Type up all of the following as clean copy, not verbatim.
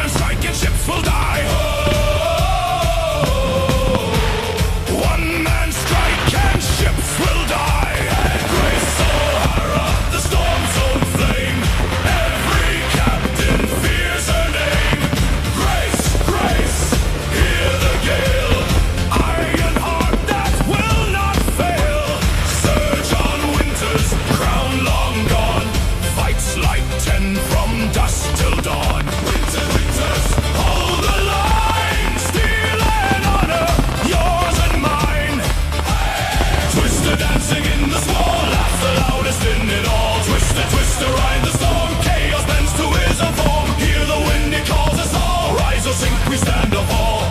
man strike and ships will die. One man strike and ships will die. Grace O'Hara, the storm's own flame. Every captain fears her name. Grace, Grace, hear the gale. Iron heart that will not fail. Sir John Winters, crown long gone, fights like 10 from dusk till dawn. Winters, hold the line. Steel and honor, yours and mine. Twister dancing in the small, laughs the loudest in it all. Twister, Twister, ride the storm. Chaos bends to his own form. Hear the wind, it calls us all. Rise or sink, we stand or fall.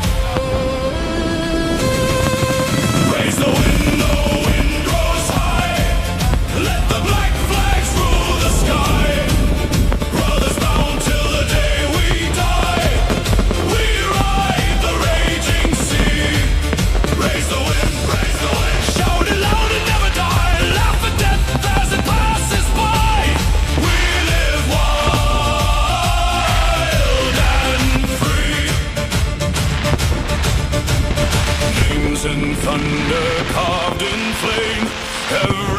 Raise the wind grows high. Let the black flags rule the sky. Brothers bound till the day we die. We ride the raging sea. Raise the wind, shout it loud and never die. Laugh at death as it passes by. We live wild and free. Names in thunder carved in flame. Every